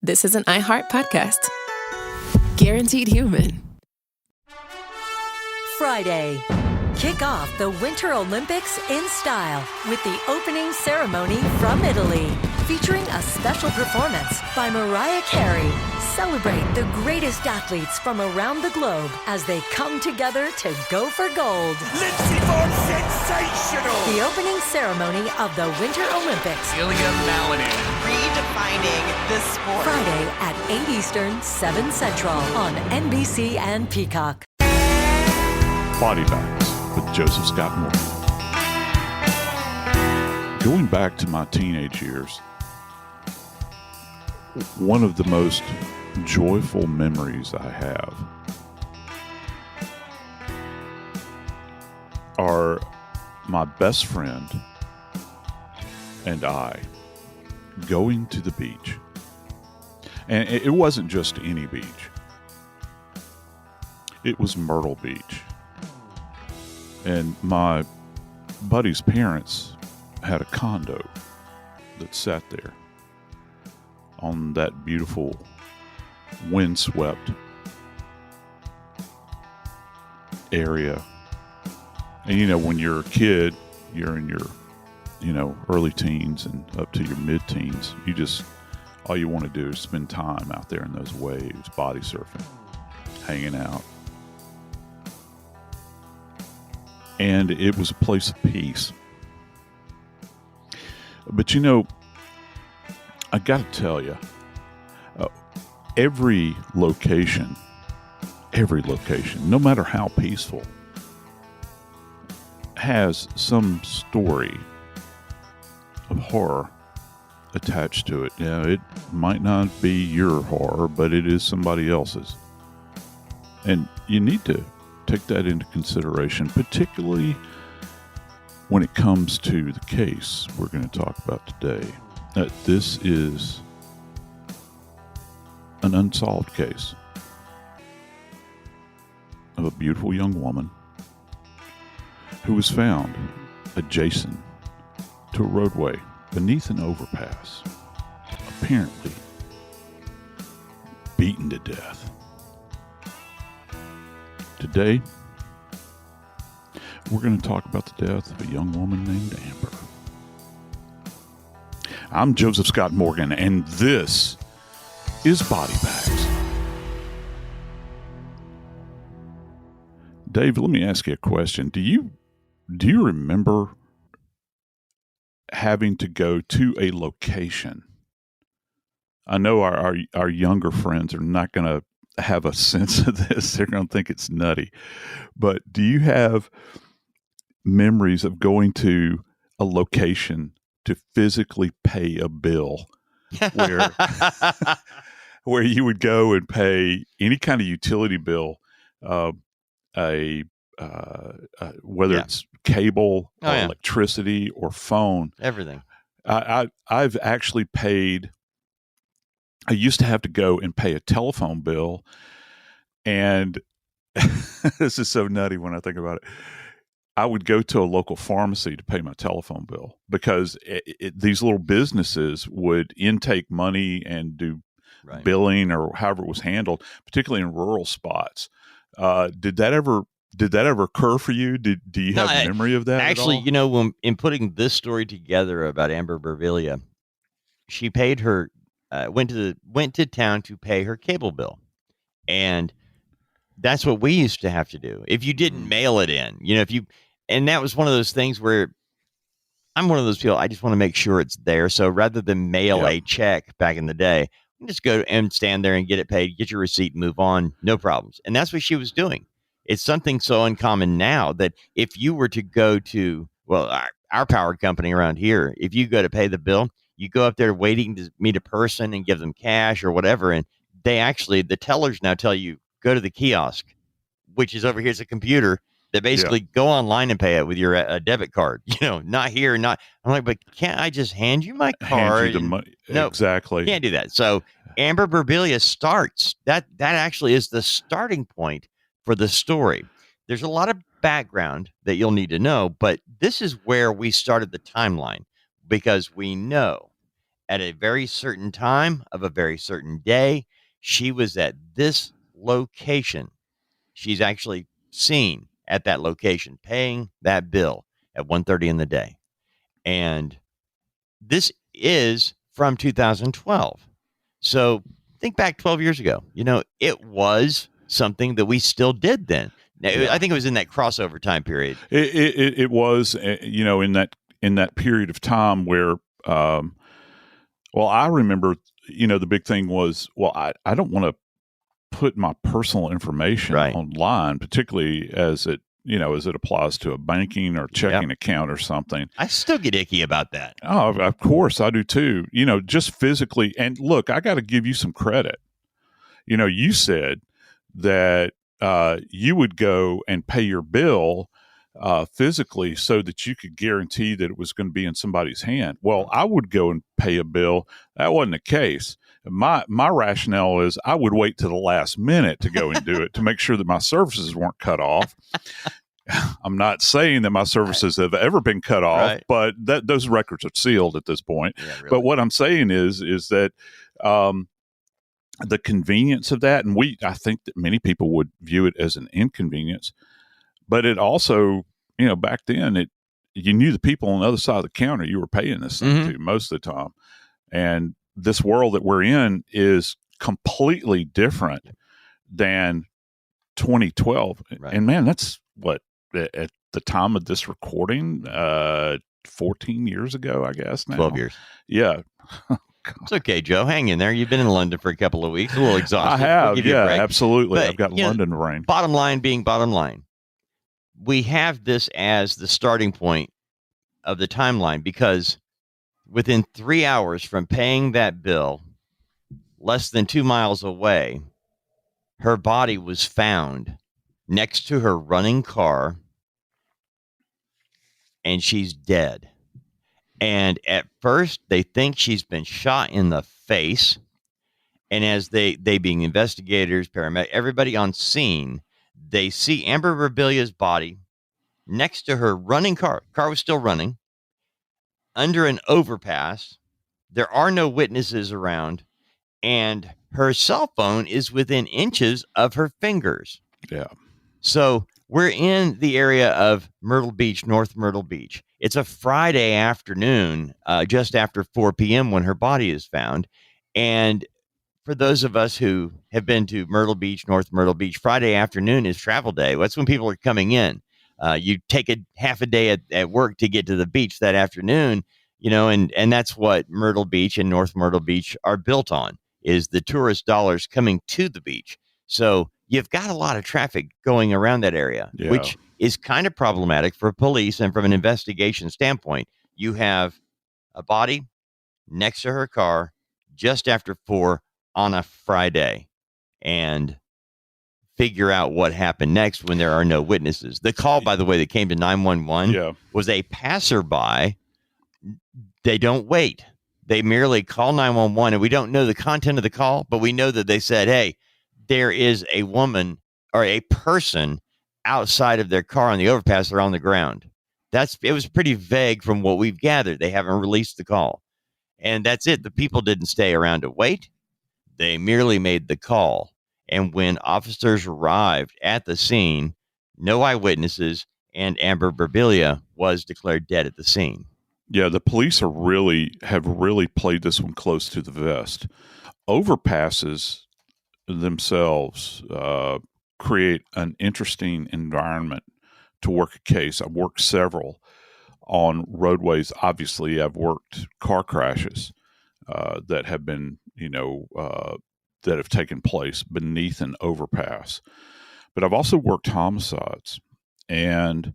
This is an iHeart podcast. Guaranteed human. Friday. Kick off the Winter Olympics in style with the opening ceremony from Italy, featuring a special performance by Mariah Carey. Celebrate the greatest athletes from around the globe as they come together to go for gold. Lindsey Vonn, sensational! The opening ceremony of the Winter Olympics. Ilya Malinin. Redefining the sport. Friday at 8 Eastern, 7 Central on NBC and Peacock. Body Bags with Joseph Scott Morgan. Going back to my teenage years, one of the most joyful memories I have are my best friend and I going to the beach. And it wasn't just any beach. It was Myrtle Beach. And my buddy's parents had a condo that sat there on that beautiful windswept area. And you know, when you're a kid, you're in your, early teens and up to your mid-teens, all you want to do is spend time out there in those waves, body surfing, hanging out. And it was a place of peace. But I got to tell you, every location, no matter how peaceful, has some story of horror attached to it. Now, it might not be your horror, but it is somebody else's. And you need to take that into consideration, particularly when it comes to the case we're going to talk about today. This is an unsolved case of a beautiful young woman who was found adjacent to a roadway beneath an overpass, apparently beaten to death. Today, we're going to talk about the death of a young woman named Amber. I'm Joseph Scott Morgan, and this is Body Bags. Dave, let me ask you a question. Do you remember having to go to a location? I know our younger friends are not going to have a sense of this. They're going to think it's nutty. But do you have memories of going to a location to physically pay a bill where you would go and pay any kind of utility bill, whether it's cable or electricity or phone, everything. I've actually paid. I used to have to go and pay a telephone bill, and this is so nutty when I think about it. I would go to a local pharmacy to pay my telephone bill because these little businesses would intake money and do billing or however it was handled, particularly in rural spots. Did that ever occur for you? Do you have a memory of that? Actually, at all? when in putting this story together about Amber Berbiglia, she paid her went to town to pay her cable bill, and that's what we used to have to do. If you didn't mail it in, and that was one of those things where I'm one of those people. I just want to make sure it's there. So rather than mail a check back in the day, you just go and stand there and get it paid, get your receipt, move on, no problems. And that's what she was doing. It's something so uncommon now that if you were to go to, our power company around here, if you go to pay the bill, you go up there waiting to meet a person and give them cash or whatever. And the tellers now tell you, go to the kiosk, which is over here. It's a computer that basically go online and pay it with your debit card. Not here, not. I'm like, but can't I just hand you my card? Hand you the money. No, exactly. Can't do that. So Amber Berbiglia starts. That actually is the starting point for the story. There's a lot of background that you'll need to know, but this is where we started the timeline because we know at a very certain time of a very certain day. She was at this location. She's actually seen at that location paying that bill at 1:30 in the day. And this is from 2012. So think back 12 years ago. It was something that we still did then. Now, Yeah. I think it was in that crossover time period. It was, in that period of time where, well, I remember, the big thing was, well, I don't want to put my personal information Right. online, particularly as it applies to a banking or checking account or something. I still get icky about that. Oh, of course I do too. Just physically. And look, I got to give you some credit. You said that you would go and pay your bill physically so that you could guarantee that it was going to be in somebody's hand. Well, I would go and pay a bill. That wasn't the case. My rationale is I would wait to the last minute to go and do it to make sure that my services weren't cut off. I'm not saying that my services have ever been cut off, but those records are sealed at this point. Yeah, really. But what I'm saying is that the convenience of that, and I think that many people would view it as an inconvenience, but it also, back then you knew the people on the other side of the counter you were paying this thing to most of the time. And this world that we're in is completely different than 2012. Right. And man, that's what, at the time of this recording, 14 years ago, I guess now. 12 years. Yeah. It's okay, Joe. Hang in there. You've been in London for a couple of weeks. A little exhausted. I have. We'll give you a break. Absolutely. But, I've got London rain. Bottom line being bottom line. We have this as the starting point of the timeline because within 3 hours from paying that bill, less than 2 miles away, her body was found next to her running car, and she's dead. And at first, they think she's been shot in the face. And as they being investigators, paramedics, everybody on scene, they see Amber Berbiglia's body next to her running car. Car was still running under an overpass. There are no witnesses around, and her cell phone is within inches of her fingers. Yeah. So we're in the area of Myrtle Beach, North Myrtle Beach. It's a Friday afternoon, just after 4 p.m. when her body is found. And for those of us who have been to Myrtle Beach, North Myrtle Beach, Friday afternoon is travel day. That's when people are coming in. You take a half a day at work to get to the beach that afternoon, and that's what Myrtle Beach and North Myrtle Beach are built on, is the tourist dollars coming to the beach. So you've got a lot of traffic going around that area, which is kind of problematic for police. And from an investigation standpoint, you have a body next to her car just after 4 on a Friday, and figure out what happened next when there are no witnesses. The call, by the way, that came to 911 was a passerby. They don't wait. They merely call 911, and we don't know the content of the call, but we know that they said, hey, there is a woman or a person outside of their car on the overpass or on the ground. It was pretty vague from what we've gathered. They haven't released the call. And that's it. The people didn't stay around to wait. They merely made the call. And when officers arrived at the scene, no eyewitnesses, and Amber Berbiglia was declared dead at the scene. Yeah, the police have really played this one close to the vest. Overpasses themselves create an interesting environment to work a case. I've worked several on roadways. Obviously, I've worked car crashes that have been, that have taken place beneath an overpass. But I've also worked homicides. And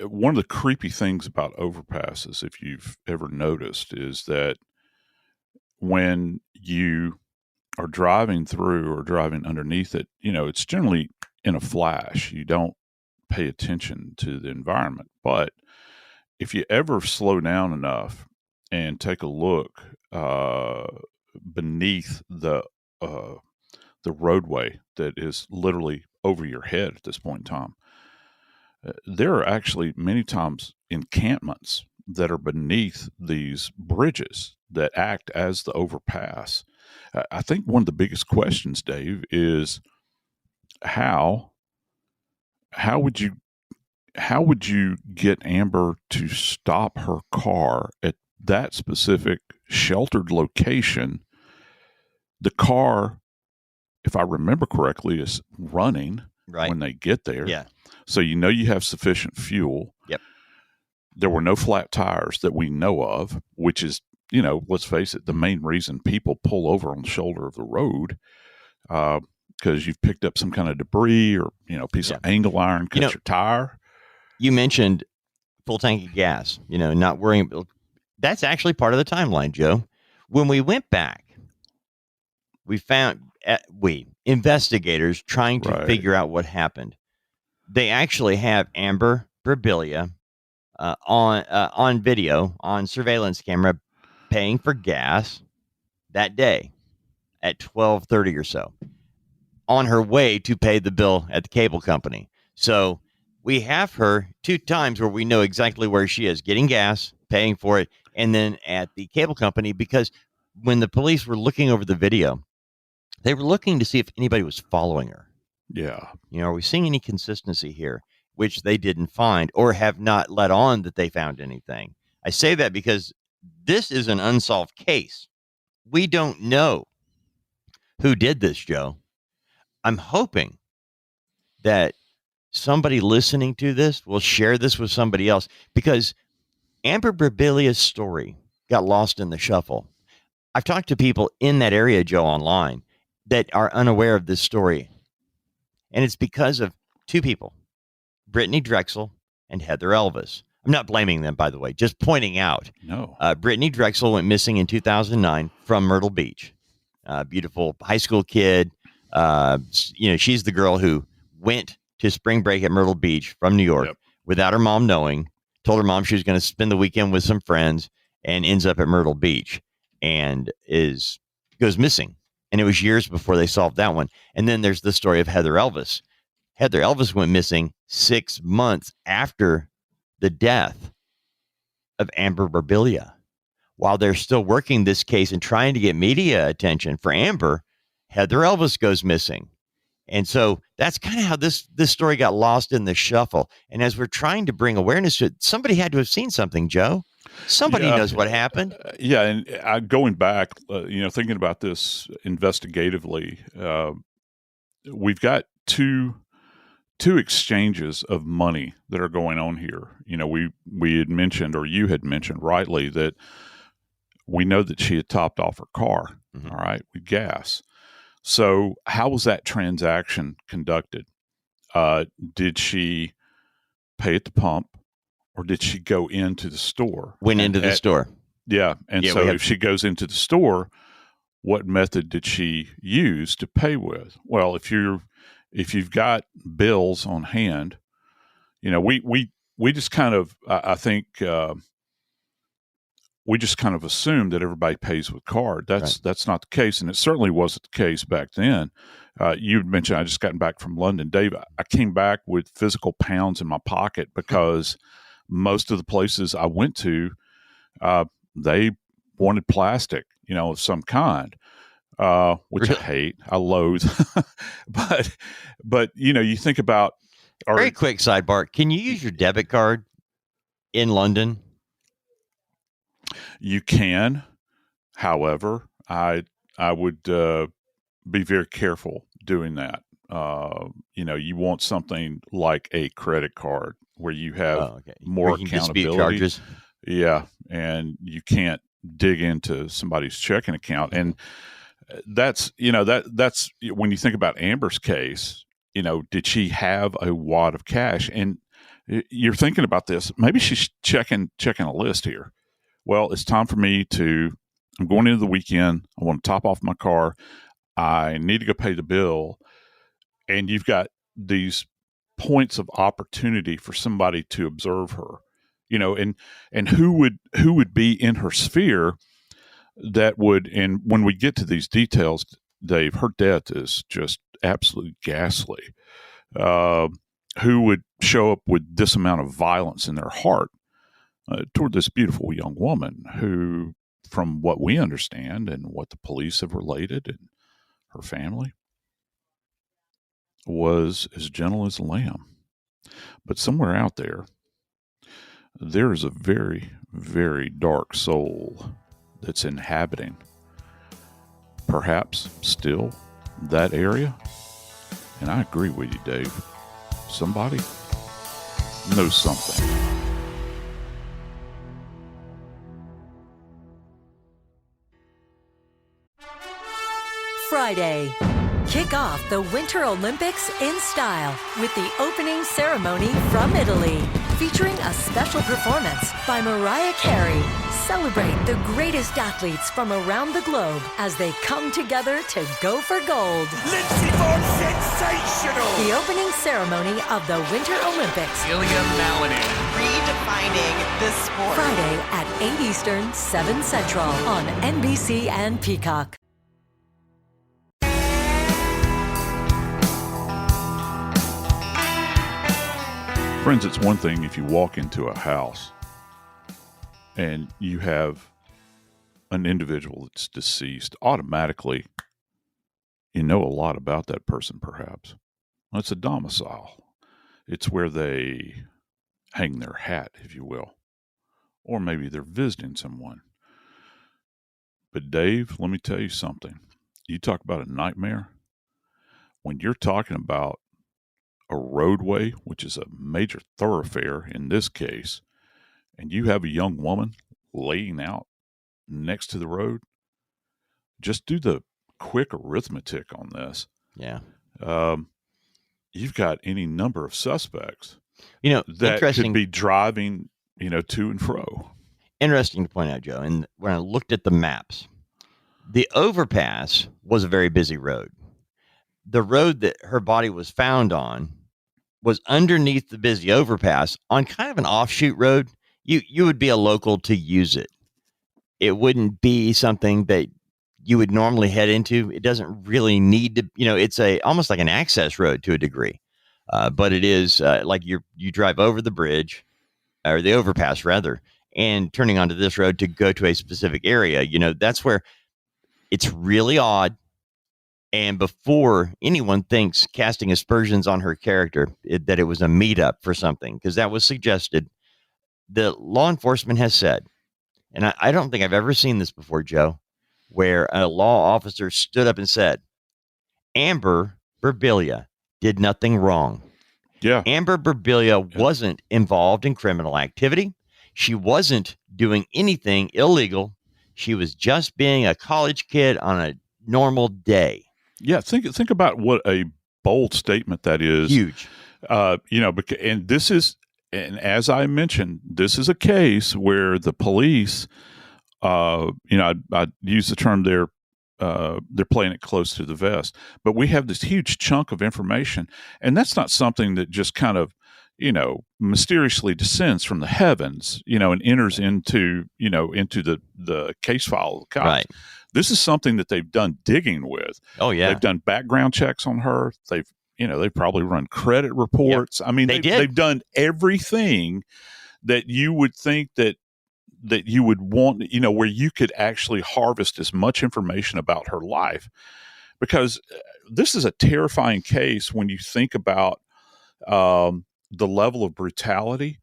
one of the creepy things about overpasses, if you've ever noticed, is that when you are driving through or driving underneath it, it's generally in a flash. You don't pay attention to the environment. But if you ever slow down enough and take a look beneath the roadway that is literally over your head at this point in time, there are actually many times encampments that are beneath these bridges that act as the overpass. I think one of the biggest questions, Dave, is how would you get Amber to stop her car at that specific sheltered location? The car, if I remember correctly, is running when they get there. Yeah. So you have sufficient fuel. Yep. There were no flat tires that we know of, which is, let's face it, the main reason people pull over on the shoulder of the road, because you've picked up some kind of debris or, piece of angle iron, cut your tire. You mentioned full tank of gas, not worrying. That's actually part of the timeline, Joe. When we went back, we found investigators trying to figure out what happened. They actually have Amber Berbiglia on video, on surveillance camera, paying for gas that day at 12:30 or so, on her way to pay the bill at the cable company. So we have her 2 times where we know exactly where she is, getting gas, paying for it, and then at the cable company, because when the police were looking over the video, they were looking to see if anybody was following her. Yeah. Are we seeing any consistency here, which they didn't find or have not let on that they found anything? I say that because this is an unsolved case. We don't know who did this, Joe. I'm hoping that somebody listening to this will share this with somebody else, because Amber Berbiglia's story got lost in the shuffle. I've talked to people in that area, Joe, online, that are unaware of this story. And it's because of 2 people, Brittany Drexel and Heather Elvis. I'm not blaming them, by the way, just pointing out. No. Brittany Drexel went missing in 2009 from Myrtle Beach. Beautiful high school kid. She's the girl who went to spring break at Myrtle Beach from New York without her mom knowing, told her mom she was going to spend the weekend with some friends, and ends up at Myrtle Beach and goes missing. And it was years before they solved that one. And then there's the story of Heather Elvis. Heather Elvis went missing 6 months after the death of Amber Berbiglia. While they're still working this case and trying to get media attention for Amber, Heather Elvis goes missing. And so that's kind of how this story got lost in the shuffle. And as we're trying to bring awareness to it, somebody had to have seen something, Joe. Somebody knows what happened. And going back, thinking about this investigatively, we've got two exchanges of money that are going on here. We had mentioned, or you had mentioned rightly, that we know that she had topped off her car, all right, with gas. So how was that transaction conducted? Did she pay at the pump, or did she go into the store? Went into the store. Yeah. And so if she goes into the store, what method did she use to pay with? Well, if you've got bills on hand, we just kind of, I think, we just kind of assume that everybody pays with card. That's not the case, and it certainly wasn't the case back then. You mentioned I just gotten back from London, Dave. I came back with physical pounds in my pocket because most of the places I went to, they wanted plastic, of some kind, which I hate, I loathe. but you think about. Very quick sidebar: can you use your debit card in London? You can, however, I would be very careful doing that. You want something like a credit card where you have more accountability. Charges. Yeah, and you can't dig into somebody's checking account, and that's when you think about Amber's case. Did she have a wad of cash? And you're thinking about this. Maybe she's checking a list here. Well, it's time for me I'm going into the weekend. I want to top off my car. I need to go pay the bill. And you've got these points of opportunity for somebody to observe her, and who would be in her sphere that would, and when we get to these details, Dave, her death is just absolutely ghastly. Who would show up with this amount of violence in their heart toward this beautiful young woman who from what we understand and what the police have related and her family, was as gentle as a lamb. But somewhere out there, there is a very, very dark soul that's inhabiting, perhaps still, that area. And I agree with you, Dave. Somebody knows something. Friday. Kick off the Winter Olympics in style with the opening ceremony from Italy, featuring a special performance by Mariah Carey. Celebrate the greatest athletes from around the globe as they come together to go for gold. Lindsey Vonn, sensational! The opening ceremony of the Winter Olympics. Ilya Malinin. Redefining this sport. Friday at 8 Eastern, 7 Central on NBC and Peacock. Friends, it's one thing if you walk into a house and you have an individual that's deceased, automatically you know a lot about that person, perhaps. Well, it's a domicile. It's where they hang their hat, if you will. Or maybe they're visiting someone. But Dave, let me tell you something. You talk about a nightmare. When you're talking about a roadway, which is a major thoroughfare in this case, and you have a young woman laying out next to the road, just do the quick arithmetic on this. Yeah. You've got any number of suspects, that could be driving, to and fro. Interesting to point out, Joe. And when I looked at the maps, the overpass was a very busy road. The road that her body was found on was underneath the busy overpass on kind of an offshoot road. You would be a local to use it. It wouldn't be something that you would normally head into. It doesn't really need to, it's almost like an access road to a degree. But it is like you drive over the bridge, or the overpass rather, and turning onto this road to go to a specific area. That's where it's really odd. And before anyone thinks casting aspersions on her character, that it was a meetup for something, because that was suggested, the law enforcement has said, and I don't think I've ever seen this before, Joe, where a law officer stood up and said, Amber Berbiglia did nothing wrong. Yeah. Amber Berbiglia wasn't involved in criminal activity. She wasn't doing anything illegal. She was just being a college kid on a normal day. Yeah, think about what a bold statement that is. Huge. And this is, and as I mentioned, this is a case where the police, I use the term they're playing it close to the vest, but we have this huge chunk of information, and that's not something that just kind of, mysteriously descends from the heavens, and enters into the case file of the cops. Right. This is something that they've done digging with. Oh yeah. They've done background checks on her. They've probably run credit reports. Yep. I mean, they've done everything that you would think that you would want, where you could actually harvest as much information about her life, because this is a terrifying case when you think about the level of brutality.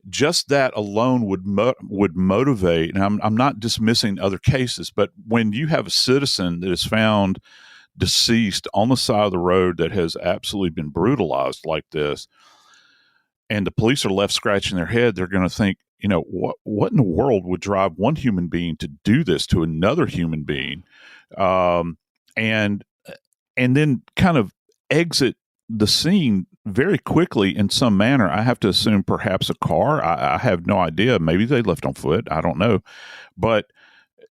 Just that alone would motivate, and I'm not dismissing other cases, but when you have a citizen that is found deceased on the side of the road that has absolutely been brutalized like this, and the police are left scratching their head, they're going to think, what in the world would drive one human being to do this to another human being, and then kind of exit the scene very quickly in some manner. I have to assume perhaps a car. I have no idea. Maybe they left on foot. I don't know. But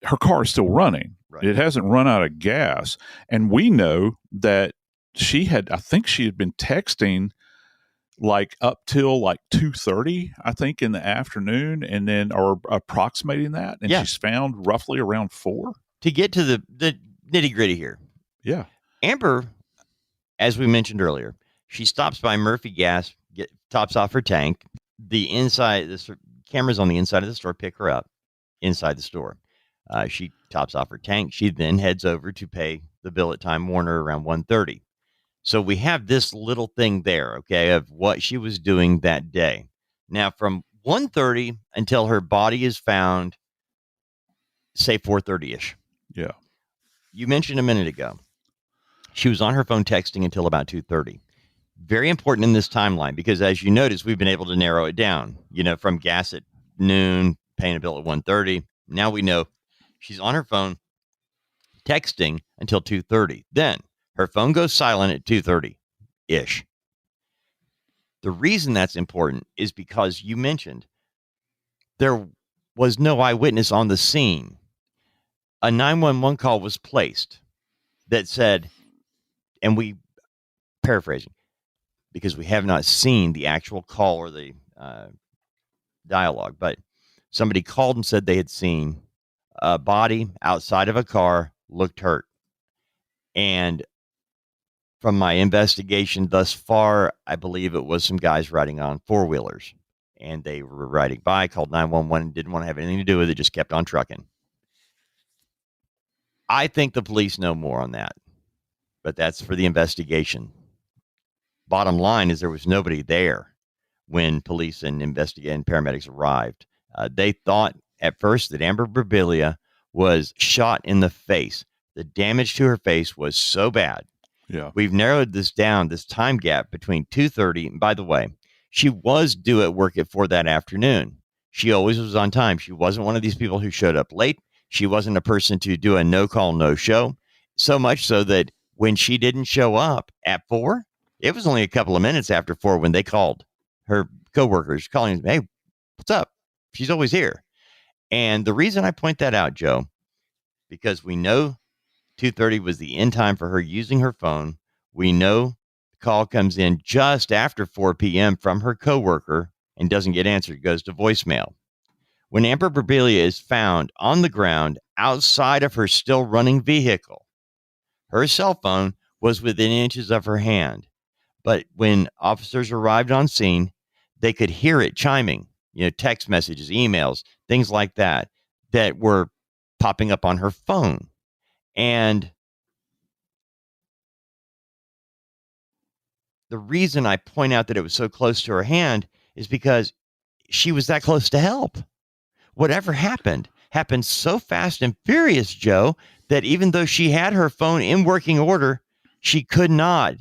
her car is still running. Right. It hasn't run out of gas. And we know that I think she had been texting like up till like 2:30, I think, in the afternoon, and then, or approximating that. And she's found roughly around 4. To get to the nitty gritty here. Yeah. Amber, as we mentioned earlier, she stops by Murphy Gas, tops off her tank. The cameras on the inside of the store pick her up inside the store. She tops off her tank. She then heads over to pay the bill at Time Warner around 1:30. So we have this little thing there, okay, of what she was doing that day. Now, from 1:30 until her body is found, say 4:30-ish. Yeah. You mentioned a minute ago, she was on her phone texting until about 2:30. Very important in this timeline because, as you notice, we've been able to narrow it down, from gas at noon, paying a bill at 1:30. Now we know she's on her phone texting until 2:30. Then her phone goes silent at 2:30-ish. The reason that's important is because you mentioned there was no eyewitness on the scene. A 911 call was placed that said, and we paraphrasing, because we have not seen the actual call or the dialogue, but somebody called and said they had seen a body outside of a car, looked hurt. And from my investigation thus far, I believe it was some guys riding on four-wheelers, and they were riding by, called 911, and didn't want to have anything to do with it, just kept on trucking. I think the police know more on that, but that's for the investigation. Bottom line is there was nobody there when police and paramedics arrived. They thought at first that Amber Berbiglia was shot in the face. The damage to her face was so bad. Yeah. We've narrowed this down, this time gap between 2:30. And by the way, she was due at work at 4 that afternoon. She always was on time. She wasn't one of these people who showed up late. She wasn't a person to do a no call, no show. So much so that when she didn't show up at 4, it was only a couple of minutes after 4 when they called her coworkers, calling, hey, what's up? She's always here. And the reason I point that out, Joe, because we know 2:30 was the end time for her using her phone. We know the call comes in just after 4 p.m. from her coworker and doesn't get answered, goes to voicemail. When Amber Berbiglia is found on the ground outside of her still running vehicle, her cell phone was within inches of her hand. But when officers arrived on scene, they could hear it chiming, text messages, emails, things like that were popping up on her phone. And the reason I point out that it was so close to her hand is because she was that close to help. Whatever happened so fast and furious, Joe, that even though she had her phone in working order, she could not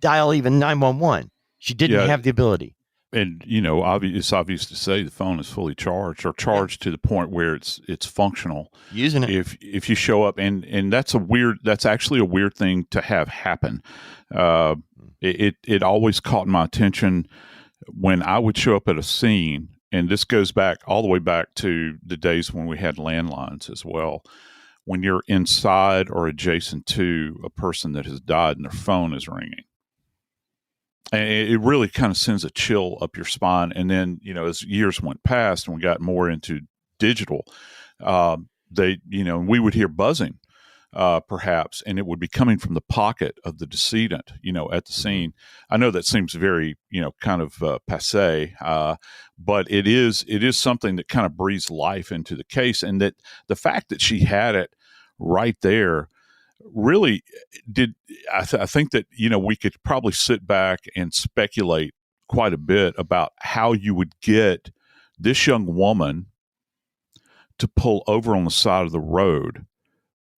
dial even 911. She didn't have the ability. And, it's obvious to say the phone is fully charged or charged to the point where it's functional. Using it. If you show up, and that's actually a weird thing to have happen. It always caught my attention when I would show up at a scene, and this goes back all the way back to the days when we had landlines as well. When you're inside or adjacent to a person that has died and their phone is ringing. And it really kind of sends a chill up your spine. And then, as years went past and we got more into digital, we would hear buzzing, perhaps, and it would be coming from the pocket of the decedent, at the scene. I know that seems very, kind of passe, but it is something that kind of breathes life into the case. And that the fact that she had it right there really did. I think that, we could probably sit back and speculate quite a bit about how you would get this young woman to pull over on the side of the road.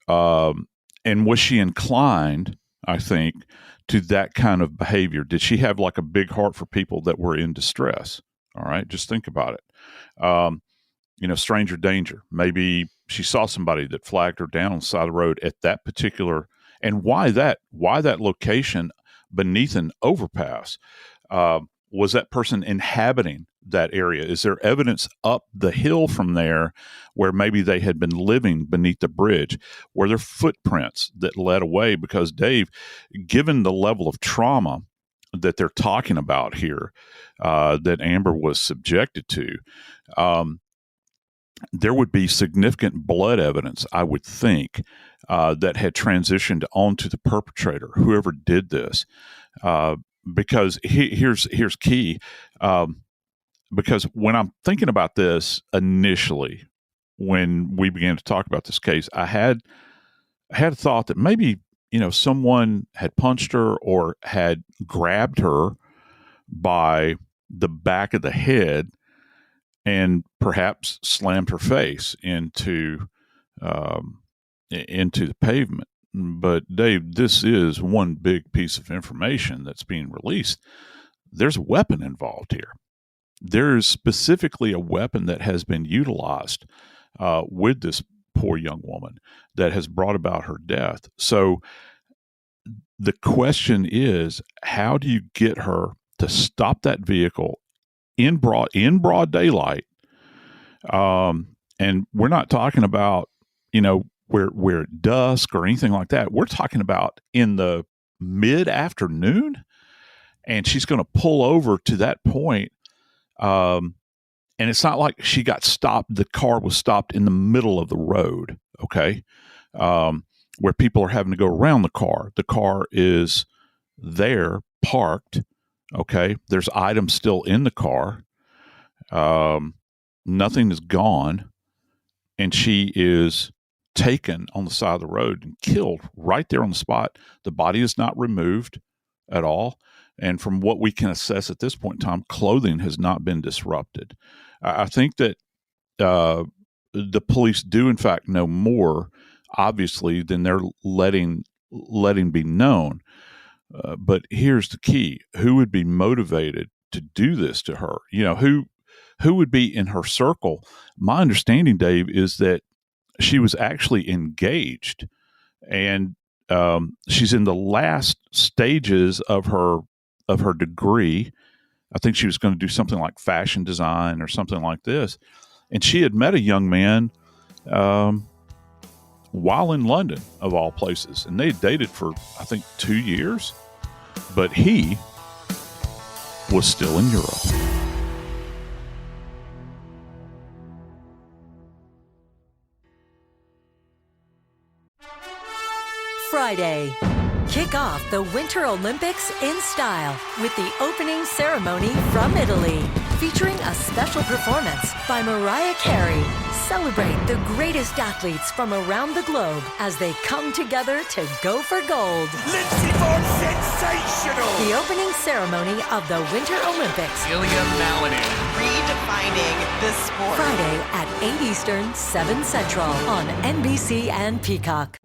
And was she inclined, I think, to that kind of behavior? Did she have like a big heart for people that were in distress? All right. Just think about it. Stranger danger. Maybe she saw somebody that flagged her down on the side of the road at that particular, and why that location beneath an overpass? Was that person inhabiting that area? Is there evidence up the hill from there where maybe they had been living beneath the bridge? Were there footprints that led away? Because, Dave, given the level of trauma that they're talking about here, that Amber was subjected to, there would be significant blood evidence, I would think, that had transitioned onto the perpetrator, whoever did this. Because here's key. Because when I'm thinking about this initially, when we began to talk about this case, I had a thought that maybe, someone had punched her or had grabbed her by the back of the head and perhaps slammed her face into the pavement. But Dave, this is one big piece of information that's being released. There's a weapon involved here. There is specifically a weapon that has been utilized with this poor young woman that has brought about her death. So the question is, how do you get her to stop that vehicle in broad daylight? And we're not talking about, where at dusk or anything like that. We're talking about in the mid-afternoon, and she's going to pull over to that point. And it's not like she got stopped. The car was stopped in the middle of the road, okay, where people are having to go around the car. The car is there, parked, okay. There's items still in the car. Nothing is gone. And she is taken on the side of the road and killed right there on the spot. The body is not removed at all. And from what we can assess at this point in time, clothing has not been disrupted. I think that the police do, in fact, know more, obviously, than they're letting be known. But here's the key. Who would be motivated to do this to her? Who would be in her circle? My understanding, Dave, is that she was actually engaged, and she's in the last stages of her degree. I think she was going to do something like fashion design or something like this. And she had met a young man while in London, of all places. And they had dated for, I think, 2 years. But he was still in Europe. Friday. Kick off the Winter Olympics in style with the opening ceremony from Italy, featuring a special performance by Mariah Carey. Celebrate the greatest athletes from around the globe as they come together to go for gold. Lindsey Vonn sensational! The opening ceremony of the Winter Olympics. Ilya Malinin. Redefining the sport. Friday at 8 Eastern, 7 Central on NBC and Peacock.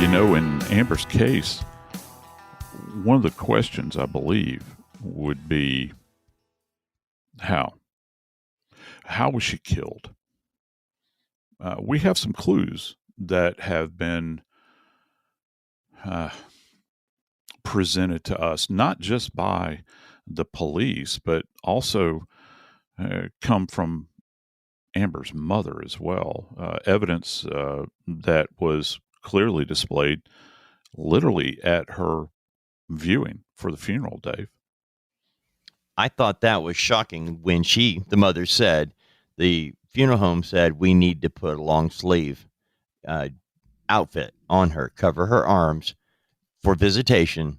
In Amber's case, one of the questions, I believe, would be how? How was she killed? We have some clues that have been presented to us, not just by the police, but also come from Amber's mother as well. Evidence that was clearly displayed literally at her viewing for the funeral, Dave. I thought that was shocking when the mother said, the funeral home said, we need to put a long sleeve outfit on her, cover her arms for visitation.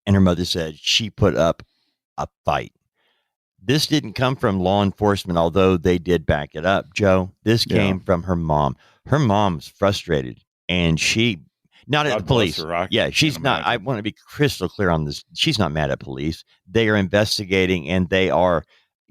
And her mother said she put up a fight. This didn't come from law enforcement, although they did back it up, Joe. This came from her mom. Her mom's frustrated, and not at the police. She's not. I want to be crystal clear on this. She's not mad at police. They are investigating, and they are.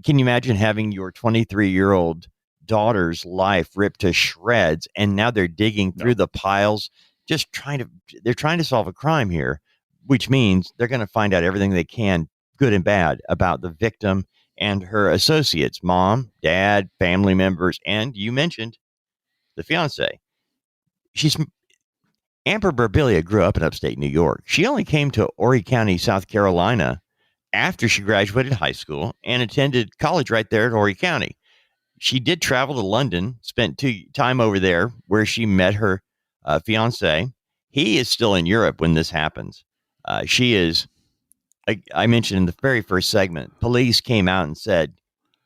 Can you imagine having your 23-year-old daughter's life ripped to shreds, and now they're digging through the piles, they're trying to solve a crime here, which means they're going to find out everything they can, good and bad, about the victim and her associates, mom, dad, family members, and you mentioned the fiance. Amber Berbiglia grew up in upstate New York. She only came to Horry County, South Carolina after she graduated high school and attended college right there at Horry County. She did travel to London, spent time over there where she met her fiance. He is still in Europe when this happens. She is, I mentioned in the very first segment, police came out and said,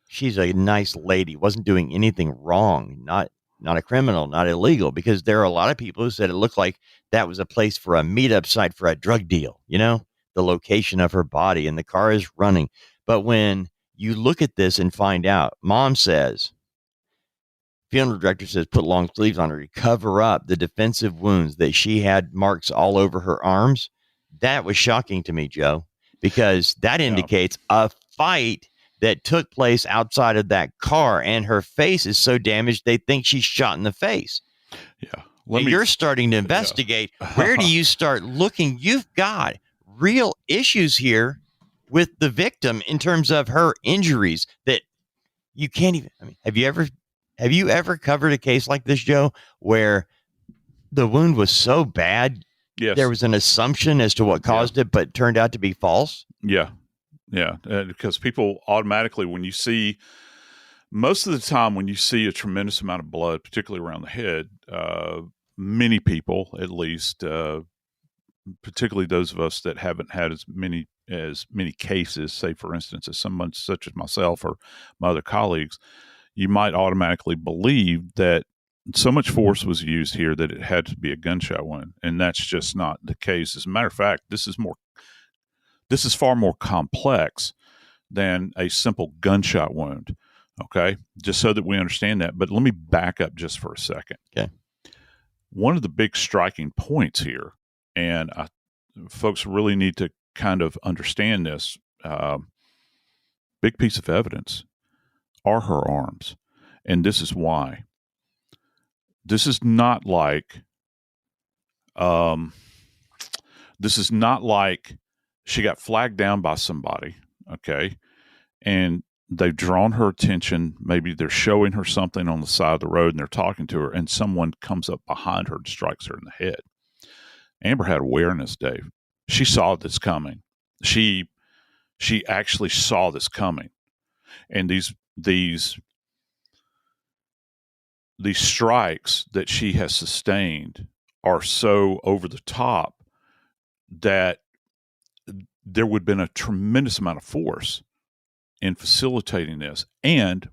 she's a nice lady, wasn't doing anything wrong, not a criminal, not illegal, because there are a lot of people who said it looked like that was a place for a meetup site for a drug deal. The the location of her body, and the car is running. But when you look at this and find out, mom says, funeral director says, put long sleeves on her to cover up the defensive wounds, that she had marks all over her arms. That was shocking to me, Joe, because that indicates a fight that took place outside of that car, and her face is so damaged they think she's shot in the face. Yeah. You're starting to investigate. Where do you start looking? You've got real issues here with the victim in terms of her injuries that you can't even. I mean, have you ever covered a case like this, Joe, where the wound was so bad, yes, there was an assumption as to what caused it, but turned out to be false? Yeah. Yeah. Because people automatically, most of the time when you see a tremendous amount of blood, particularly around the head, many people, at least, particularly those of us that haven't had as many cases, say for instance, as someone such as myself or my other colleagues, you might automatically believe that so much force was used here that it had to be a gunshot wound, and that's just not the case. As a matter of fact, this is far more complex than a simple gunshot wound. Okay, just so that we understand that. But let me back up just for a second. Okay. One of the big striking points here, and folks really need to kind of understand this, big piece of evidence are her arms. And this is why. This is not like she got flagged down by somebody, okay, and they've drawn her attention. Maybe they're showing her something on the side of the road and they're talking to her, and someone comes up behind her and strikes her in the head. Amber had awareness, Dave. She saw this coming. She actually saw this coming. And these strikes that she has sustained are so over the top that there would have been a tremendous amount of force in facilitating this. And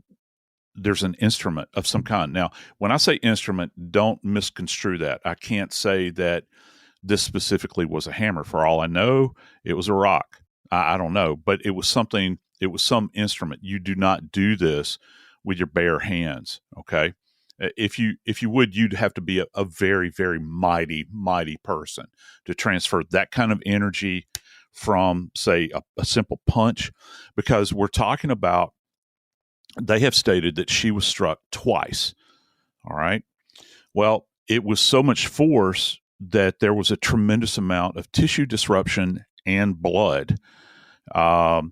there's an instrument of some kind. Now, when I say instrument, don't misconstrue that. I can't say that this specifically was a hammer. For all I know, it was a rock. I don't know, but it was something. It was some instrument. You do not do this with your bare hands. Okay. If you would, you'd have to be a very, very mighty person to transfer that kind of energy from, say, a simple punch, because we're talking about, they have stated that she was struck twice. All right. Well, it was so much force that there was a tremendous amount of tissue disruption and blood. And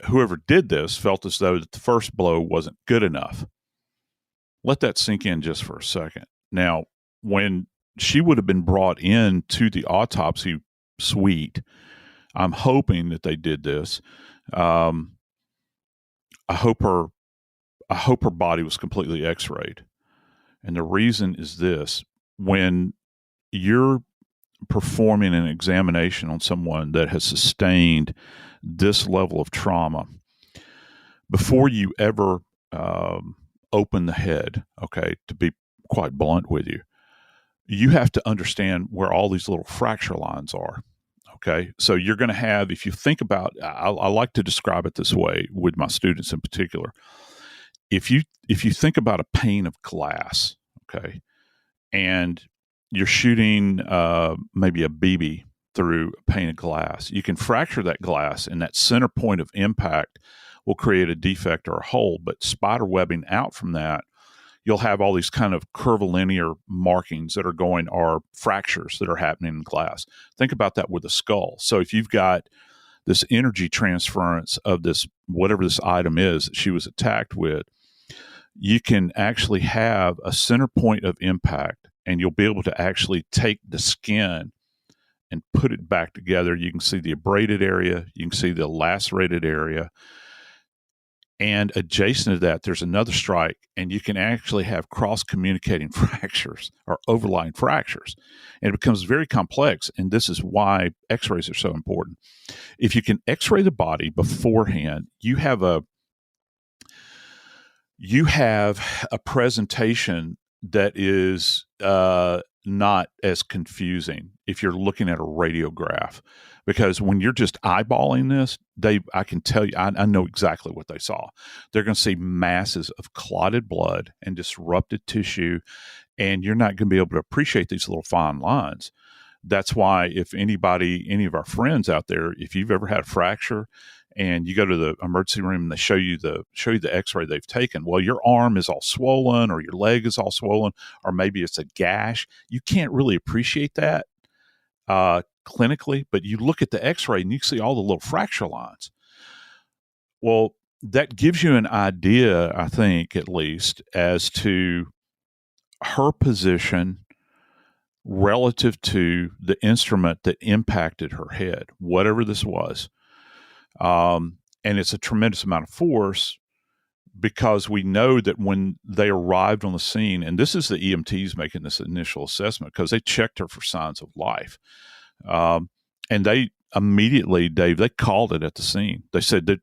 whoever did this felt as though that the first blow wasn't good enough. Let that sink in just for a second. Now, when she would have been brought in to the autopsy suite, I'm hoping that they did this. I hope her body was completely x-rayed. And the reason is this: when you're performing an examination on someone that has sustained this level of trauma, before you ever open the head, okay, to be quite blunt with you, you have to understand where all these little fracture lines are. Okay, so you're going to have, if you think about, I like to describe it this way with my students in particular. If you think about a pane of glass, okay, and you're shooting maybe a BB through a pane of glass, you can fracture that glass, and that center point of impact will create a defect or a hole. But spider webbing out from that, you'll have all these kind of curvilinear markings that are fractures that are happening in glass. Think about that with a skull. So if you've got this energy transference of this, whatever this item is that she was attacked with, you can actually have a center point of impact, and you'll be able to actually take the skin and put it back together. You can see the abraded area, you can see the lacerated area, and adjacent to that, there's another strike, and you can actually have cross-communicating fractures or overlying fractures. And it becomes very complex, and this is why x-rays are so important. If you can x-ray the body beforehand, you have a presentation that is not as confusing. if you're looking at a radiograph, because when you're just eyeballing this, I can tell you, I know exactly what they saw. They're going to see masses of clotted blood and disrupted tissue, and you're not going to be able to appreciate these little fine lines. That's why if any of our friends out there, if you've ever had a fracture and you go to the emergency room and they show you the x-ray they've taken, well, your arm is all swollen or your leg is all swollen, or maybe it's a gash. You can't really appreciate that clinically, but you look at the x-ray and you see all the little fracture lines. Well, that gives you an idea, I think, at least, as to her position relative to the instrument that impacted her head, whatever this was. And it's a tremendous amount of force, because we know that when they arrived on the scene, and this is the EMTs making this initial assessment, because they checked her for signs of life. And they immediately, Dave, they called it at the scene. They said that,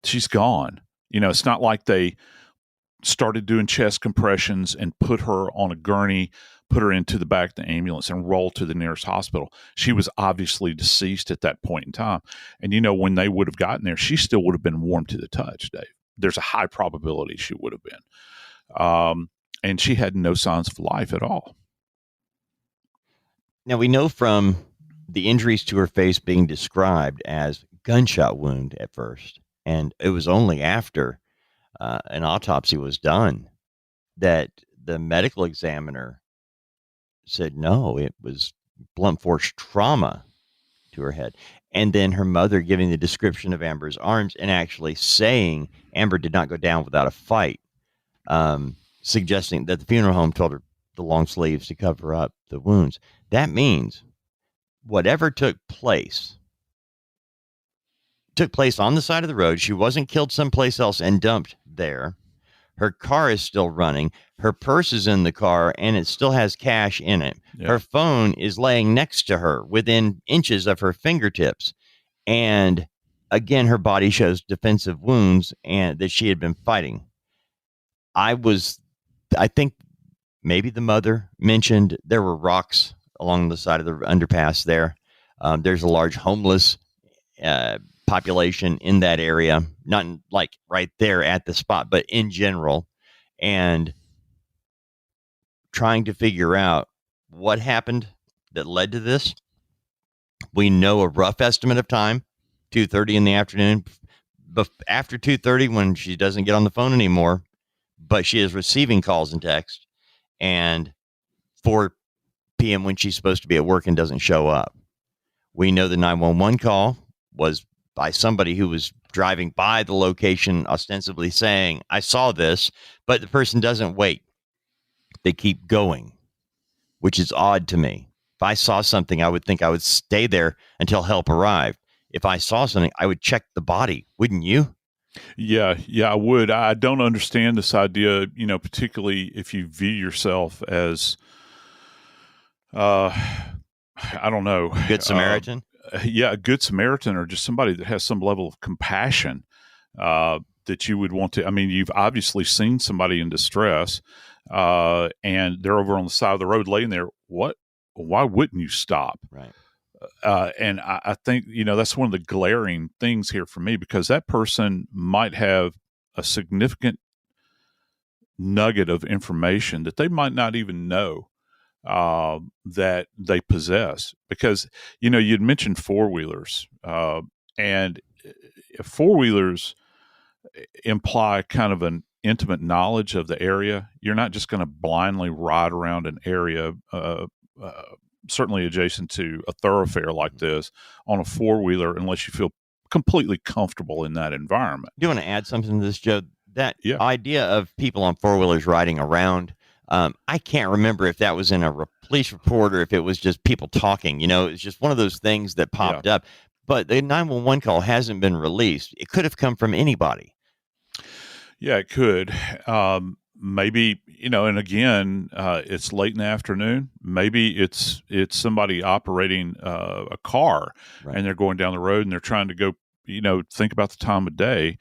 she's gone. It's not like they started doing chest compressions and put her on a gurney, put her into the back of the ambulance and rolled to the nearest hospital. She was obviously deceased at that point in time. And, when they would have gotten there, she still would have been warm to the touch, Dave. There's a high probability she would have been. And she had no signs of life at all. Now, we know from the injuries to her face being described as gunshot wound at first, and it was only after an autopsy was done that the medical examiner said, no, it was blunt force trauma to her head. And then her mother giving the description of Amber's arms and actually saying Amber did not go down without a fight, suggesting that the funeral home told her the long sleeves to cover up the wounds. That means whatever took place on the side of the road. She wasn't killed someplace else and dumped there. Her car is still running. Her purse is in the car and it still has cash in it. Yeah. Her phone is laying next to her within inches of her fingertips. And again, her body shows defensive wounds and that she had been fighting. I think maybe the mother mentioned there were rocks along the side of the underpass there. There's a large homeless population in that area, not like right there at the spot, but in general, and trying to figure out what happened that led to this. We know a rough estimate of time, 2:30 in the afternoon, after 2:30 when she doesn't get on the phone anymore, but she is receiving calls and texts, and 4 p.m. when she's supposed to be at work and doesn't show up. We know the 911 call was by somebody who was driving by the location, ostensibly saying, I saw this, but the person doesn't wait. They keep going, which is odd to me. If I saw something, I would think I would stay there until help arrived. If I saw something, I would check the body. Wouldn't you? Yeah, I would. I don't understand this idea, particularly if you view yourself as, I don't know. Good Samaritan? A Good Samaritan, or just somebody that has some level of compassion that you would want to. I mean, you've obviously seen somebody in distress and they're over on the side of the road laying there. Why wouldn't you stop? Right. And I think, that's one of the glaring things here for me, because that person might have a significant nugget of information that they might not even know that they possess. Because, you'd mentioned four-wheelers, and four-wheelers imply kind of an intimate knowledge of the area. You're not just going to blindly ride around an area, certainly adjacent to a thoroughfare like this, on a four-wheeler, unless you feel completely comfortable in that environment. Do you want to add something to this, Joe? That idea of people on four-wheelers riding around, I can't remember if that was in a police report or if it was just people talking. It's just one of those things that popped up. But the 911 call hasn't been released. It could have come from anybody. Yeah, it could. Maybe, and again, it's late in the afternoon. Maybe it's somebody operating a car, right, and they're going down the road and they're trying to go, think about the time of day.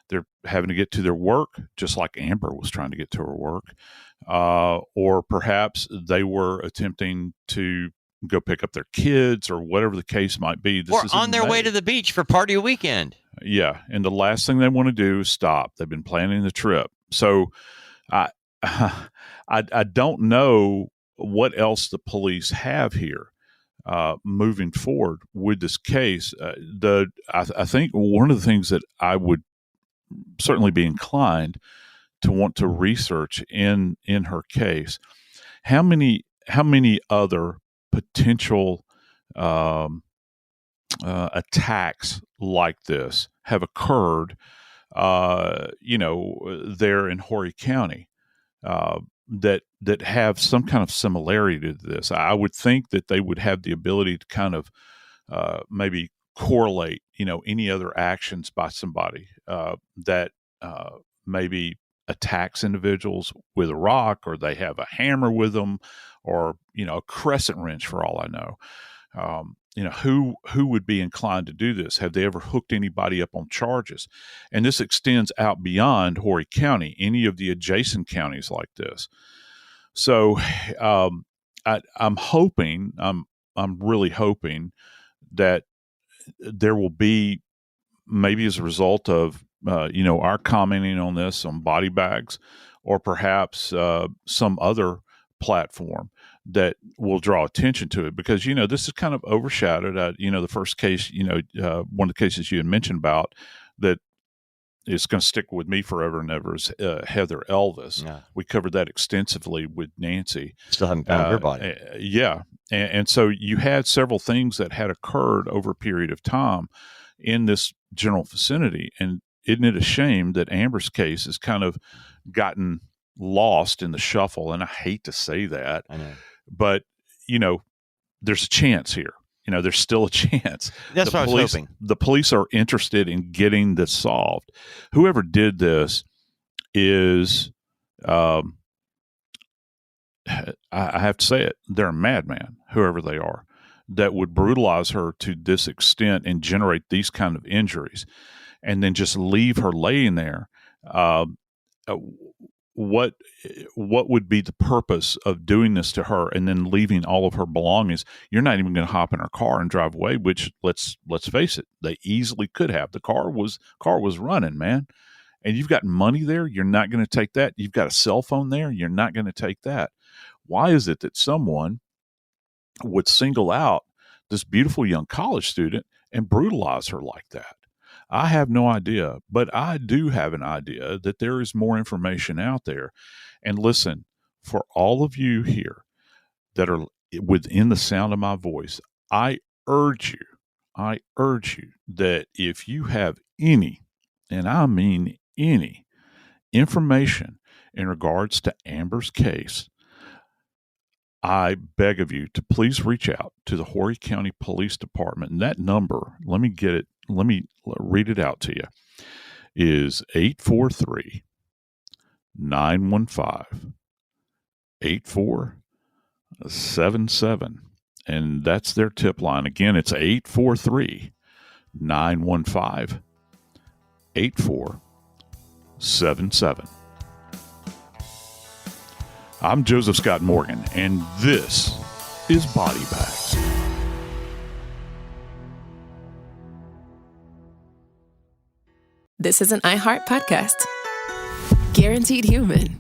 They're having to get to their work, just like Amber was trying to get to her work. Or perhaps they were attempting to go pick up their kids or whatever the case might be. This Or is on in their way May. to the beach for party weekend. Yeah, and the last thing they want to do is stop. They've been planning the trip. So I I don't know what else the police have here moving forward with this case. I think one of the things that I would certainly be inclined to want to research in her case, how many other potential attacks like this have occurred, there in Horry County, that have some kind of similarity to this. I would think that they would have the ability to kind of maybe correlate, any other actions by somebody that maybe attacks individuals with a rock, or they have a hammer with them, or a crescent wrench for all I know. Who would be inclined to do this? Have they ever hooked anybody up on charges? And this extends out beyond Horry County, any of the adjacent counties like this. So I'm hoping, I'm really hoping that there will be, maybe as a result of our commenting on this on body bags, or perhaps some other platform that will draw attention to it, because this is kind of overshadowed. The first case, one of the cases you had mentioned about that is going to stick with me forever and ever is Heather Elvis. Yeah. We covered that extensively with Nancy. Still haven't found her body. Yeah, and so you had several things that had occurred over a period of time in this general vicinity, and isn't it a shame that Amber's case has kind of gotten lost in the shuffle? And I hate to say that. I know. But, there's a chance here. There's still a chance. That's what I was hoping. The police are interested in getting this solved. Whoever did this is, I have to say it, they're a madman, whoever they are, that would brutalize her to this extent and generate these kind of injuries, and then just leave her laying there. What would be the purpose of doing this to her and then leaving all of her belongings? You're not even going to hop in her car and drive away, which let's face it, they easily could have. The car was running, man. And you've got money there, you're not going to take that. You've got a cell phone there, you're not going to take that. Why is it that someone would single out this beautiful young college student and brutalize her like that? I have no idea, but I do have an idea that there is more information out there. And listen, for all of you here that are within the sound of my voice, I urge you that if you have any, and I mean any, information in regards to Amber's case, I beg of you to please reach out to the Horry County Police Department. And that number, let me read it out to you, is 843-915-8477. And that's their tip line. Again, it's 843-915-8477. I'm Joseph Scott Morgan, and this is Body Bags. This is an iHeart podcast. Guaranteed human.